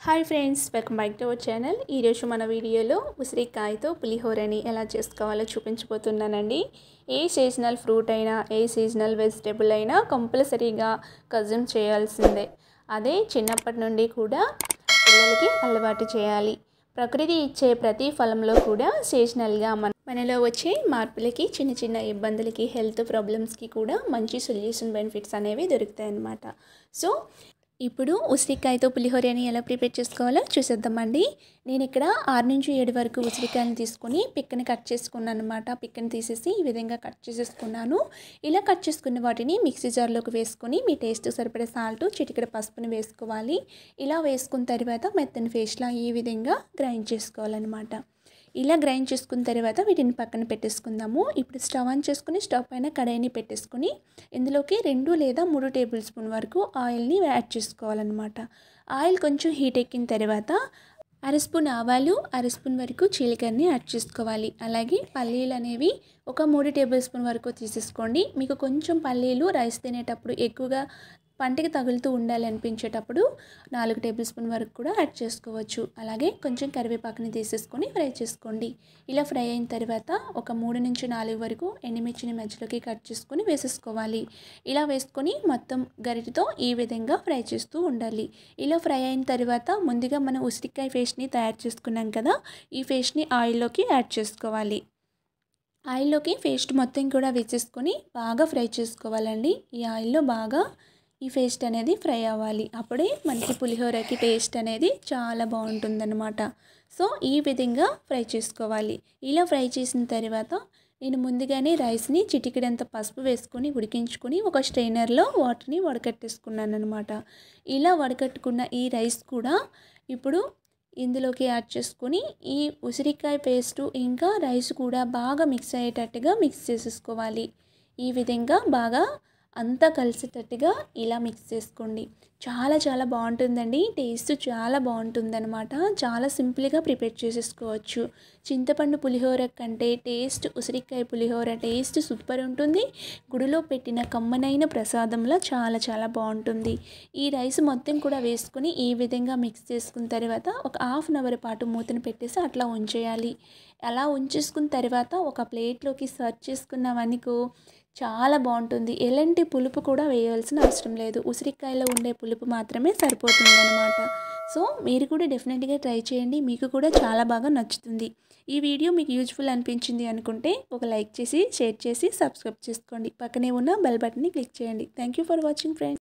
Hi friends, welcome back to our channel. ఈరోజు మన వీడియోలో ఉసిరికాయతో పులిహోరని ఎలా చేసుకోవాలో చూపించబోతున్నానండి. ఏ సీజనల్ ఫ్రూట్ అయినా, ఏ సీజనల్ వెజిటేబుల్ అయినా కంపల్సరీగా కన్జ్యూమ్ చేయాల్సిందే. అదే చిన్నప్పటి నుండి కూడా పిల్లలకి అలవాటు చేయాలి. ప్రకృతి ఇచ్చే ప్రతి ఫలంలో కూడా సీజనల్గా మనలో వచ్చే మార్పులకి, చిన్న చిన్న ఇబ్బందులకి, హెల్త్ ప్రాబ్లమ్స్కి కూడా మంచి సొల్యూషన్ బెనిఫిట్స్ అనేవి దొరుకుతాయి అన్నమాట. సో ఇప్పుడు ఉసిరికాయతో పులిహోరని ఎలా ప్రిపేర్ చేసుకోవాలో చూసేద్దామండి. నేను ఇక్కడ 6 నుంచి 7 వరకు ఉసిరికాయలను తీసుకొని పిక్కని కట్ చేసుకున్నాను అనమాట. పిక్కని తీసేసి ఈ విధంగా కట్ చేసేసుకున్నాను. ఇలా కట్ చేసుకున్న వాటిని మిక్సీ జార్లోకి వేసుకొని మీ టేస్ట్ సరిపడే సాల్ట్, చిటికెడు పసుపుని వేసుకోవాలి. ఇలా వేసుకున్న తర్వాత మెత్తని పేస్ట్లా ఈ విధంగా గ్రైండ్ చేసుకోవాలన్నమాట. ఇలా గ్రైండ్ చేసుకున్న తర్వాత వీటిని పక్కన పెట్టేసుకుందాము. ఇప్పుడు స్టవ్ ఆన్ చేసుకుని స్టవ్ పైన కడాయిని పెట్టేసుకుని ఇందులోకి 2 లేదా 3 టేబుల్ స్పూన్ వరకు ఆయిల్ని యాడ్ చేసుకోవాలన్నమాట. ఆయిల్ కొంచెం హీట్ ఎక్కిన తర్వాత అర స్పూన్ ఆవాలు, అర స్పూన్ వరకు జీలకర్రని యాడ్ చేసుకోవాలి. అలాగే పల్లీలు అనేవి ఒక 3 టేబుల్ స్పూన్ వరకు తీసేసుకోండి. మీకు కొంచెం పల్లీలు రైస్ తినేటప్పుడు ఎక్కువగా పంటకి తగులుతూ ఉండాలి అనిపించేటప్పుడు 4 టేబుల్ స్పూన్ వరకు కూడా యాడ్ చేసుకోవచ్చు. అలాగే కొంచెం కరివేపాకుని తీసేసుకొని ఫ్రై చేసుకోండి. ఇలా ఫ్రై అయిన తర్వాత ఒక 3 నుంచి 4 వరకు ఎండుమిర్చిని మధ్యలోకి కట్ చేసుకొని వేసేసుకోవాలి. ఇలా వేసుకొని మొత్తం గరిటెతో ఈ విధంగా ఫ్రై చేస్తూ ఉండాలి. ఇలా ఫ్రై అయిన తర్వాత ముందుగా మనం ఉసిరికాయ పేస్ట్ని తయారు చేసుకున్నాం కదా, ఈ పేస్ట్ని ఆయిల్లోకి యాడ్ చేసుకోవాలి. ఆయిల్లోకి పేస్ట్ మొత్తం కూడా వేసేసుకొని బాగా ఫ్రై చేసుకోవాలండి. ఈ ఆయిల్లో బాగా ఈ పేస్ట్ అనేది ఫ్రై అవ్వాలి. అప్పుడే మనకి పులిహోరకి టేస్ట్ అనేది చాలా బాగుంటుందన్నమాట. సో ఈ విధంగా ఫ్రై చేసుకోవాలి. ఇలా ఫ్రై చేసిన తర్వాత నేను ముందుగానే రైస్ని చిటికెడంత పసుపు వేసుకొని ఉడికించుకొని ఒక స్ట్రైనర్లో వాటర్ని వడకట్టేసుకున్నాను అనమాట. ఇలా వడకట్టుకున్న ఈ రైస్ కూడా ఇప్పుడు ఇందులోకి యాడ్ చేసుకొని ఈ ఉసిరికాయ పేస్టు ఇంకా రైస్ కూడా బాగా మిక్స్ అయ్యేటట్టుగా మిక్స్ చేసేసుకోవాలి. ఈ విధంగా బాగా అంతా కలిసేటట్టుగా ఇలా మిక్స్ చేసుకోండి. చాలా బాగుంటుందండి. టేస్ట్ చాలా బాగుంటుందన్నమాట. చాలా సింపుల్గా ప్రిపేర్ చేసేసుకోవచ్చు. చింతపండు పులిహోర కంటే టేస్ట్ ఉసిరికాయ పులిహోర టేస్ట్ సూపర్ ఉంటుంది. గుడిలో పెట్టిన కమ్మనైన ప్రసాదంలో చాలా బాగుంటుంది. ఈ రైస్ మొత్తం కూడా వేసుకొని ఈ విధంగా మిక్స్ చేసుకున్న తర్వాత ఒక హాఫ్ అన్ అవర్ పాటు మూతను పెట్టేసి అట్లా ఉంచేయాలి. అలా ఉంచేసుకున్న తర్వాత ఒక ప్లేట్లోకి సర్వ్ చేసుకున్నామనుకో చాలా బాగుంటుంది. ఎలాంటి పులుపు కూడా వేయాల్సిన అవసరం లేదు. ఉసిరికాయలో ఉండే పులుపు మాత్రమే సరిపోతుంది అనమాట. సో మీరు కూడా డెఫినెట్గా ట్రై చేయండి. మీకు కూడా చాలా బాగా నచ్చుతుంది. ఈ వీడియో మీకు యూజ్ఫుల్ అనిపించింది అనుకుంటే ఒక లైక్ చేసి, షేర్ చేసి, సబ్స్క్రైబ్ చేసుకోండి. పక్కనే ఉన్న బెల్ బటన్ని క్లిక్ చేయండి. Thank you for watching friends.